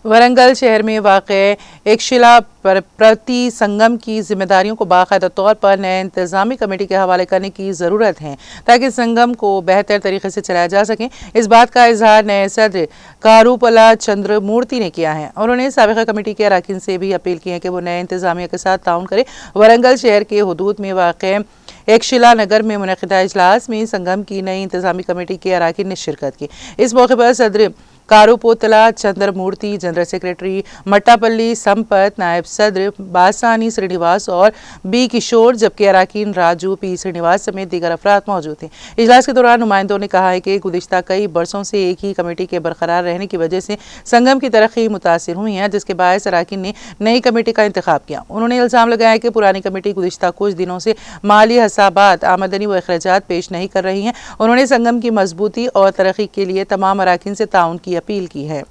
ورنگل شہر میں واقع ایک شیلا پرتی سنگم کی ذمہ داریوں کو باقاعدہ طور پر نئے انتظامی کمیٹی کے حوالے کرنے کی ضرورت ہے تاکہ سنگم کو بہتر طریقے سے چلایا جا سکے۔ اس بات کا اظہار نئے صدر کاروپلا چندر مورتی نے کیا ہے۔ انہوں نے سابقہ کمیٹی کے اراکین سے بھی اپیل کی ہے کہ وہ نئے انتظامیہ کے ساتھ تعاون کرے۔ ورنگل شہر کے حدود میں واقع ایک شیلا نگر میں منعقدہ اجلاس میں سنگم کی نئی انتظامی کمیٹی کے اراکین نے شرکت کی۔ اس موقع پر صدر کاروپوتلا چندر مورتی، جنرل سیکریٹری مٹاپلی سمپت، نائب صدر باسانی سرینیواس اور بی کشور جبکہ اراکین راجو پی سرینیواس سمیت دیگر افراد موجود تھے۔ اجلاس کے دوران نمائندوں نے کہا ہے کہ گزشتہ کئی برسوں سے ایک ہی کمیٹی کے برقرار رہنے کی وجہ سے سنگم کی ترقی متاثر ہوئی ہے، جس کے باعث اراکین نے نئی کمیٹی کا انتخاب کیا۔ انہوں نے الزام لگایا کہ پرانی کمیٹی گزشتہ کچھ دنوں سے مالی حسابات، آمدنی و اخراجات پیش نہیں کر رہی ہیں۔ انہوں نے سنگم کی مضبوطی اور ترقی کے لیے تمام اراکین سے تعاون کی اپیل کی ہے۔